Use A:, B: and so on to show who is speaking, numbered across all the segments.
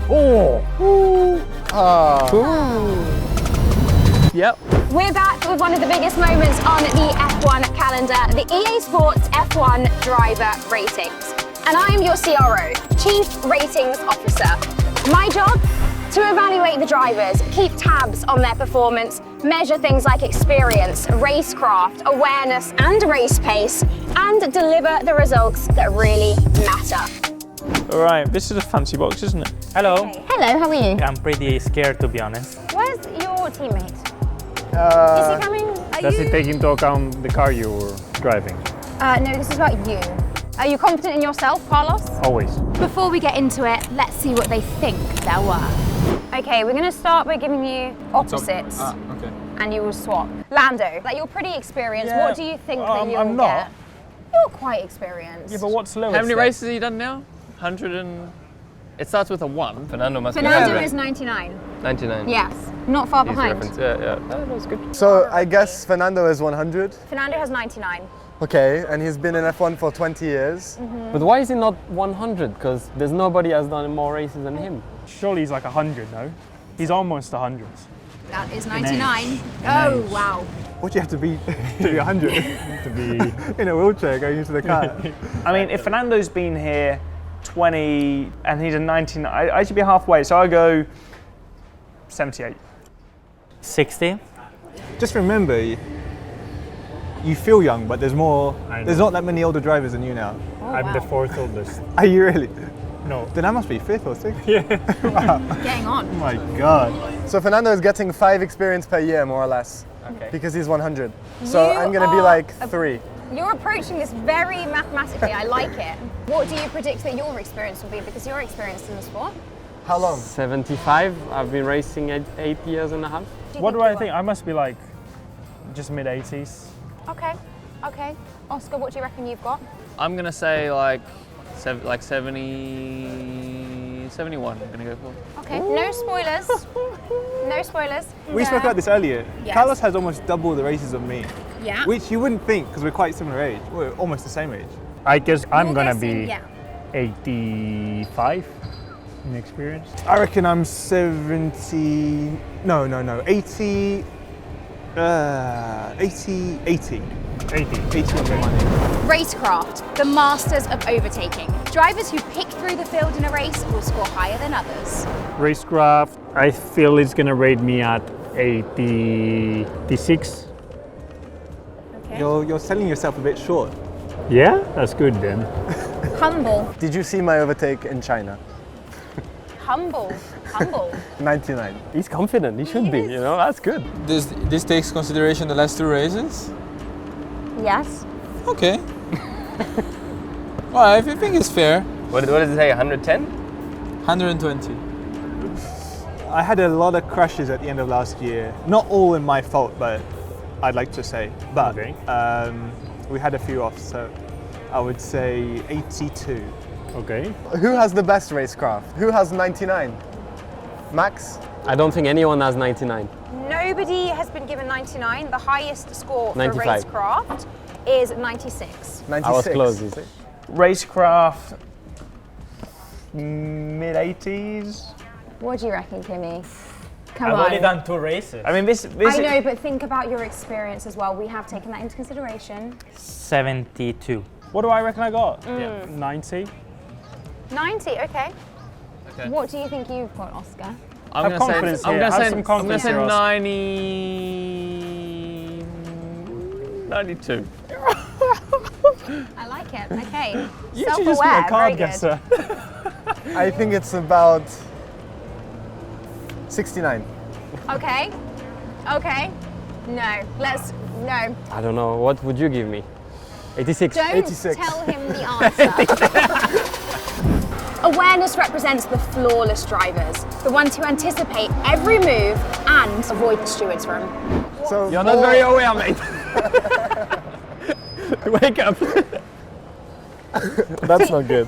A: Oh!
B: Yep.
C: We're back with one of the biggest moments on the F1 calendar, the EA Sports F1 driver ratings. And I'm your CRO, Chief Ratings Officer. My job? To evaluate the drivers, keep tabs on their performance, measure things like experience, racecraft, awareness, and race pace, and deliver the results that really matter.
A: All right, this is a fancy box, isn't it?
D: Hello.
C: Okay. Hello, how are you?
D: I'm pretty scared, to be honest.
C: Where's your teammate? Is he coming?
E: Does it take into account the car you're driving?
C: No, this is about you. Are you confident in yourself, Carlos?
E: Always.
C: Before we get into it, let's see what they think they're worth. Okay, we're gonna start by giving you opposites.
B: Okay.
C: And you will swap. Lando, like you're pretty experienced.
A: Yeah,
C: What do you think that you'll
A: I'm not.
C: get? You're quite experienced.
A: Yeah, but what's lowest?
B: How many
A: then?
B: races have you done now? 100 and... It starts with a 1.
F: Fernando must
C: Fernando
F: be
C: is 99.
F: 99.
C: Yes, not far
F: Easy
C: behind.
F: reference. Yeah. Oh, that's good.
G: So I guess Fernando is 100.
C: Fernando has 99.
G: Okay, and he's been in F1 for 20 years.
F: But why is he not 100? Because there's nobody has done more races than him.
E: Surely he's like 100, no? He's almost 100.
C: That is 99. Oh, wow.
G: What do you have to be to be 100?
E: To be...
G: In a wheelchair going into the car.
A: I mean, if Fernando's been here 20 and he's a 19, I should be halfway, so I go 78.
D: 60.
H: Just remember, you feel young, but there's more.
E: I know.
H: There's not that many older drivers than you now.
E: I'm the 4th oldest.
H: Are you really?
E: No.
H: Then I must be 5th or 6th.
C: Getting on.
H: Oh my god.
G: So Fernando is getting 5 experience per year, more or less.
F: Okay.
G: Because he's 100. So
C: You
G: I'm gonna be
C: are
G: like 3.
C: You're approaching this very mathematically. I like it. What do you predict that your experience will be? Because you're experienced in the sport.
G: How long?
F: 75. I've been racing 8 years and a half.
E: What do I
C: you
E: think?
C: are?
E: I must be like just mid-80s.
C: Okay. Oscar, what do you reckon you've got?
B: I'm going to say like 70... 71 I'm going to go for.
C: Okay, no spoilers. No spoilers.
H: We spoke about this earlier.
C: Yes.
H: Carlos has almost double the races of me,
C: Yeah.
H: which you wouldn't think because we're quite similar age. We're almost the same age.
E: I guess I'm
C: You're
E: gonna
C: guessing,
E: be
C: Yeah.
E: 85 in experience.
H: I reckon I'm 70. No. 80. 80.
E: 80.
H: 80 on the money.
C: Racecraft, the masters of overtaking. Drivers who pick through the field in a race will score higher than others.
E: Racecraft, I feel it's gonna rate me at 86.
C: Okay.
H: You're selling yourself a bit short.
E: Yeah, that's good then.
C: Humble.
G: Did you see my overtake in China?
C: Humble.
G: 99.
F: He's confident. He should be. You know, that's good.
B: This takes consideration the last 2 races?
C: Yes.
B: Okay. Well, I think it's fair.
F: What does it say? 110?
B: 120.
H: I had a lot of crashes at the end of last year. Not all in my fault, but I'd like to say. But
E: Okay.
H: we had a few off, so I would say 82.
E: Okay.
G: Who has the best racecraft? Who has 99? Max?
F: I don't think anyone has 99.
C: Nobody has been given 99. The highest score for
F: 95.
C: Racecraft is 96.
G: 96.
F: I was close. You see.
A: Racecraft, mid-80s.
C: What do you reckon, Kimmy? Come
D: I've
C: on.
D: only done 2 races.
A: I mean, this
C: I know, but think about your experience as well. We have taken that into consideration.
D: 72.
E: What do I reckon I got? 90.
C: 90, okay. What do you think you've got, Oscar?
B: I'm
E: Have
B: gonna
E: confidence
B: say, I'm
E: here.
B: gonna
E: Have
B: say,
E: some
B: I'm gonna
E: confidence
B: say
E: here, Oscar.
B: 92.
C: I like it. Okay.
E: You should just be a
C: Self-aware,
E: card
C: very good.
E: guesser.
G: I think it's about 69.
C: Okay. No. No.
F: I don't know. What would you give me? 86.
C: Don't
G: 86.
C: tell him the answer. Awareness represents the flawless drivers, the ones who anticipate every move and avoid the steward's room.
G: So
F: You're not very aware, mate. Wake up.
G: that's not good.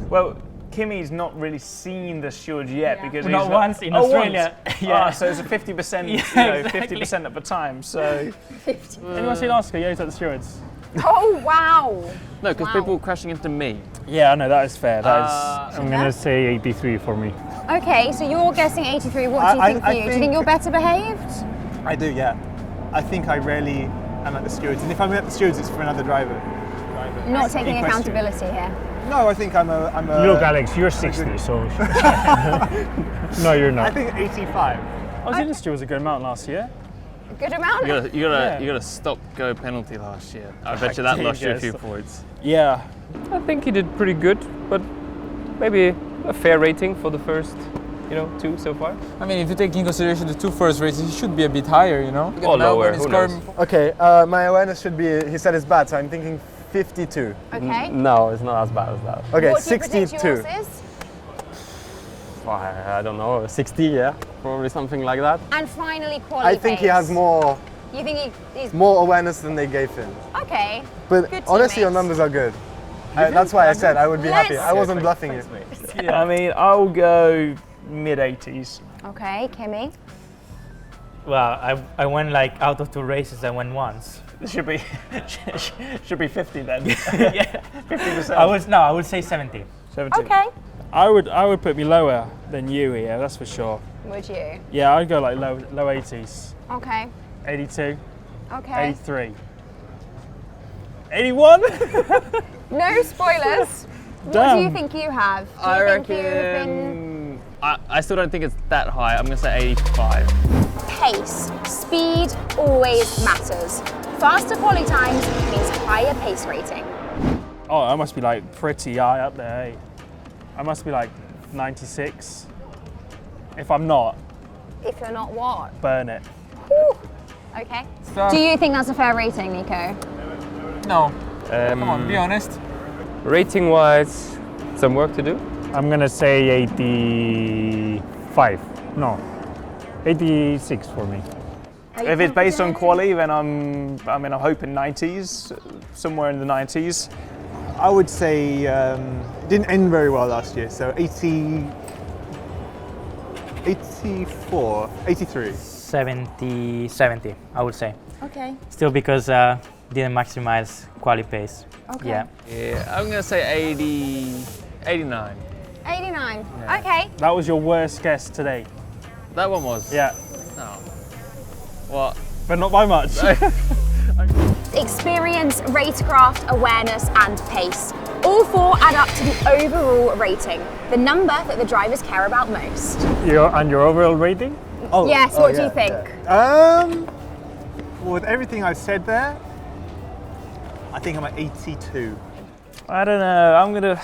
A: Well, Kimmy's not really seen the steward yet because he's
D: Not once in
A: Oh,
D: Australia.
A: once.
D: Yeah.
A: So it's a 50%,
D: Yeah, exactly.
A: 50% of the time. So
E: Anyone seen Oscar? Yeah, he's at the stewards.
C: Oh, wow.
B: No, because
C: Wow.
B: people were crashing into me.
E: Yeah, no, that is fair. I'm gonna say 83 for me.
C: Okay, so you're guessing 83. What do you think for you? Do you think you're better behaved?
H: I do, yeah. I think I rarely am at the stewards, and if I'm at the stewards, it's for another driver.
C: Not taking
H: In question.
C: accountability here.
H: No, I think I'm a.
E: Look, Alex, you're 60, so. No, you're
H: I
E: not.
H: think 85.
E: I was in the stewards a good amount last year.
C: A good amount?
B: You got a stop-go penalty last year. I bet you that lost you a few points.
E: Yeah.
F: I think he did pretty good, but maybe a fair rating for the first, 2 so far.
B: I mean, if you take in consideration the 2 first races, he should be a bit higher, you know?
F: Or lower, who knows?
G: Okay, my awareness should be, he said it's bad, so I'm thinking 52.
C: Okay.
F: No, it's not as bad as that.
G: Okay,
C: What do you predict
G: 62.
C: yours is?
F: I don't know, 60, yeah, probably something like that.
C: And finally, quality
G: I think he has more
C: You think he's
G: awareness than they gave him.
C: okay?
G: But
C: Good
G: honestly, your
C: teammates.
G: numbers are good. That's why I said I would be happy. I wasn't bluffing you.
A: I mean, I'll go mid-80s.
C: Okay, Kimmy.
D: Well, I went like out of 2 races, I went once.
A: It should be 50 then.
D: Yeah.
A: 50%.
D: I would say 70.
A: 70.
C: Okay.
E: I would put me lower than you here, that's for sure.
C: Would you?
E: Yeah, I'd go like low 80s.
C: Okay.
E: 82,
C: Okay.
E: 83. 81?
C: No spoilers. What do you
E: Damn.
C: think you have? Do you
B: I
C: think you've been
B: reckon. I still don't think it's that high. I'm gonna say 85.
C: pace? Speed always matters. Faster quali times means higher pace rating.
E: Oh, I must be like pretty high up there, eh? I must be like 96. If I'm not,
C: If you're not what?
E: burn it.
C: Whew. Okay. Do you think that's a fair rating, Nico?
B: No, come on, be honest.
F: Rating wise, some work to do.
E: I'm gonna say 85. No, 86 for me.
A: If it's based on quali, then I'm hoping 90s, somewhere in the 90s.
H: I would say it didn't end very well last year, so 84, 83.
D: 70, I would say.
C: Okay.
D: Still because didn't maximize quali pace.
C: Okay.
D: Yeah.
B: Yeah, I'm gonna say 80, 89.
C: 89. Okay.
E: That was your worst guess today.
B: That one was.
E: Yeah,
B: No. What?
E: but not by much.
C: Experience, racecraft, awareness, and pace. All 4 add up to the overall rating, the number that the drivers care about most.
E: Your overall rating?
H: Oh,
C: Yes, what do you think?
H: With everything I've said there, I think I'm at 82.
A: I don't know.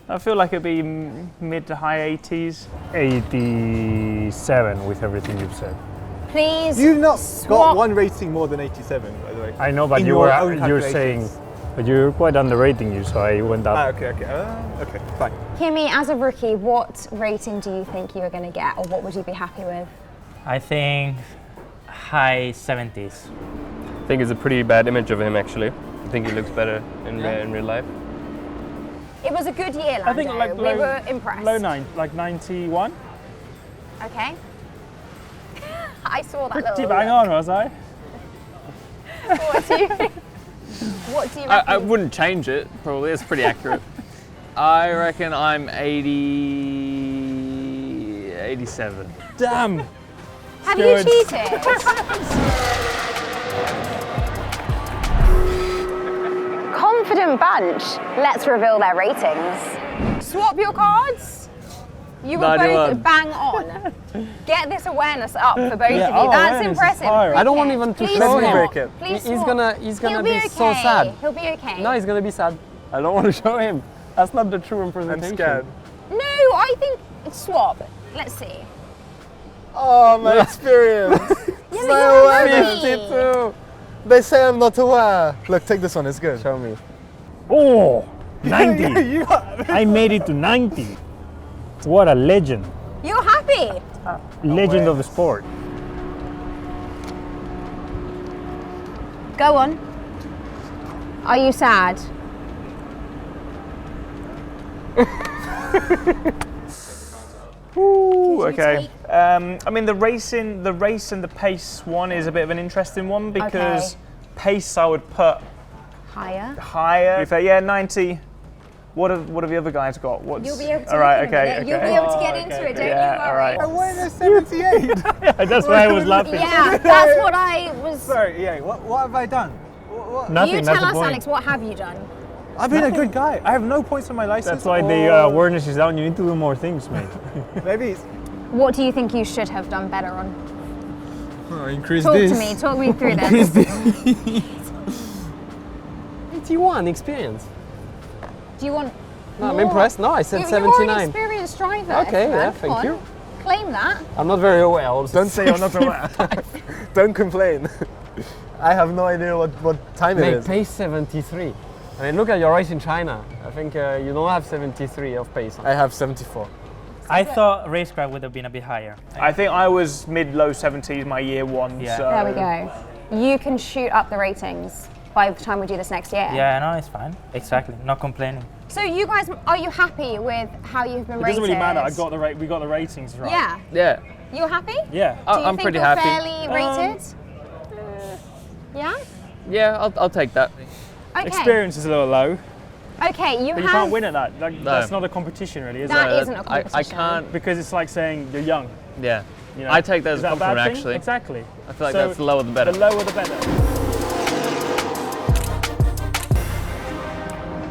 A: I feel like it'd be mid to high 80s.
E: 87 with everything you've said.
C: Please.
H: You've not
C: swap.
H: got one rating more than 87, by the way.
E: I know, but
H: In
E: you're
H: own
E: saying,
H: calculations.
E: but you're quite underrating you, so I went up.
H: Okay, fine.
C: Kimmy, as a rookie, what rating do you think you're going to get, or what would you be happy with?
D: I think high 70s.
F: I think it's a pretty bad image of him actually. I think he looks better in real life.
C: It was a good year, Lando.
E: I think like
C: we were impressed.
E: low 91.
C: Okay. I saw that
E: Pretty
C: little.
E: bang on, was I?
C: What do you think? What do you reckon?
B: I wouldn't change it, probably. It's pretty accurate. I reckon I'm 80, 87.
E: Damn.
C: Have you cheated? Confident bunch. Let's reveal their ratings. Swap your cards. You were both bang on. Get this awareness up for both of you. That's
E: awareness is
C: impressive.
E: higher.
F: I don't want even to
C: Please
F: show
C: swap.
F: him.
G: Break it.
C: Please
F: He's
C: swap.
F: gonna
C: He'll
F: be so
C: okay.
F: sad.
C: He'll be okay.
F: No, he's gonna be sad. I don't want to show him. That's not the true
G: I'm
F: representation.
G: scared.
C: No, I think swap. Let's see.
G: Oh, my experience.
C: Yeah,
G: My
C: but you're
G: awareness.
C: a rookie.
F: 52.
G: They say I'm not aware. Look, take this one, it's good.
F: Show me.
E: Oh, 90.
H: You are-
E: I made it to 90. What a legend.
C: You're happy.
E: Legend of the sport.
C: Go on. Are you sad?
A: Ooh, okay. I mean, the race and the pace one is a bit of an interesting one because
C: Okay.
A: pace I would put
C: Higher.
A: higher. Yeah, 90. What have the other guys got? What's...
C: You'll be able to
A: All right,
C: look in a
A: okay,
C: minute. You'll
A: okay.
C: be able to get into it, don't
A: Yeah,
C: you
A: all
C: worry.
A: right.
H: I won a 78.
E: That's why I was laughing.
C: Yeah, that's what I was...
H: Sorry, yeah. What have I done? What?
E: Nothing.
C: You
E: That's
C: tell
E: the
C: us,
E: point.
C: Alex, what have you done?
H: I've been a good guy. I have no points on my license.
E: That's why the awareness is down. You need to do more things, mate.
H: Maybe it's
C: What do you think you should have done better on?
H: increase
C: Talk
H: this.
C: to me, talk me through this.
I: 81 experience.
C: Do you want
I: No, I'm
C: more?
I: impressed. No, I said
C: You're
I: 79.
C: an experienced driver.
I: Okay,
C: Esteban.
I: yeah,
C: Come
I: thank
C: on.
I: you.
C: Claim that.
I: I'm not very aware. Also.
G: Don't say you're not aware. Don't complain. I have no idea what time it
I: Mate,
G: is.
I: pace 73. I mean, look at your race in China. I think you don't have 73 of pace.
G: I have 74.
D: I thought Racecraft would have been a bit higher.
A: I think I was mid-low 70s my year one.
D: Yeah.
A: So.
C: There we go. You can shoot up the ratings by the time we do this next year.
D: Yeah, no, it's fine. Exactly. Not complaining.
C: So you guys, are you happy with how you've been
E: It
C: rated?
E: doesn't really matter. We got the ratings right.
C: Yeah.
B: Yeah,
C: You're happy?
E: Yeah.
C: Do you
B: I'm
C: think
B: pretty
C: you're
B: happy.
C: fairly rated? Yeah?
B: Yeah, I'll take that.
C: Okay.
E: Experience is a little low,
C: Okay, you
E: but
C: have...
E: you can't win at that. That's not a competition, really, is
C: That
E: it?
C: isn't a
B: I
C: competition.
B: can't.
E: Because it's like saying you're young.
B: Yeah,
E: You know?
B: I take that as
E: Is
B: a
E: that a bad
B: compliment.
E: thing?
B: Actually,
E: Exactly.
B: I feel like
E: So
B: that's the lower the better.
E: The lower the better.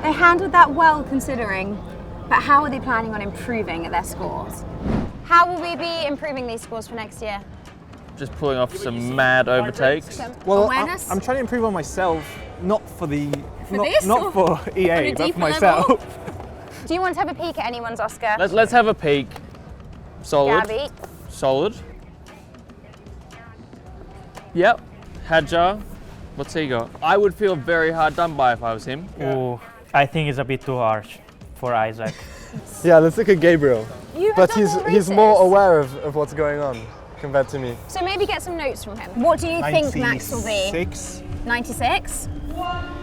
C: They handled that well considering, but how are they planning on improving their scores? How will we be improving these scores for next year?
B: Just pulling off some mad overtakes.
C: Some
H: Well,
C: awareness?
H: I'm trying to improve on myself, not for the
C: this,
H: not
C: or
H: for EA,
C: on a
H: but for
C: deeper
H: myself.
C: level? Do you want to have a peek at anyone's, Oscar?
B: Let's have a peek. Solid.
C: Gabby.
B: Solid. Yep. Hadjar. What's he got? I would feel very hard done by if I was him.
D: Ooh, I think it's a bit too harsh for Isaac.
G: Yeah, let's look at Gabriel.
C: You have
G: But
C: done more
G: he's more
C: races.
G: aware of what's going on compared to me.
C: So maybe get some notes from him. What do you think Max will be?
H: 96,
C: 96?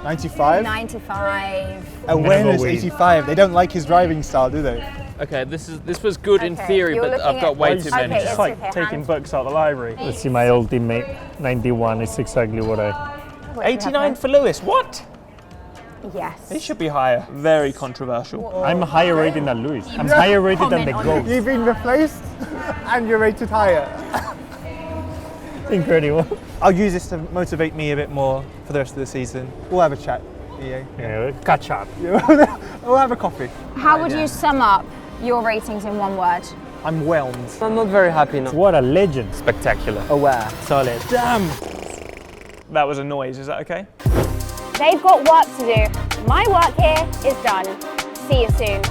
H: 95.
C: 95.
H: Awareness 85. They don't like his driving style, do they?
B: Okay, this was good in
C: Okay,
B: theory,
C: you're
B: but
C: looking
B: I've got
C: at-
B: way
C: Okay,
B: too many.
C: it's
E: It's like
C: okay,
E: taking
C: hand.
E: books out of the library. Let's see my old teammate, 91. It's exactly what I...
A: 89 for Lewis. What?
C: Yes.
A: He should be higher. Very controversial.
E: I'm higher rated than Luis. I'm higher rated than the
C: Comment on
E: GOAT.
H: You've been replaced, and you're rated higher.
E: Incredible.
H: I'll use this to motivate me a bit more for the rest of the season. We'll have a chat, EA.
E: Yeah, catch up.
H: We'll have a coffee.
C: How would you sum up your ratings in one word?
H: I'm whelmed.
I: I'm not very happy now.
E: What a legend.
B: Spectacular.
I: Aware.
D: Solid.
H: Damn.
A: That was a noise. Is that okay?
C: They've got work to do. My work here is done. See you soon.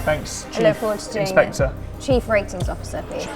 A: Thanks,
C: I
A: Chief
C: look forward to doing
A: Inspector.
C: it. Chief Ratings Officer, please.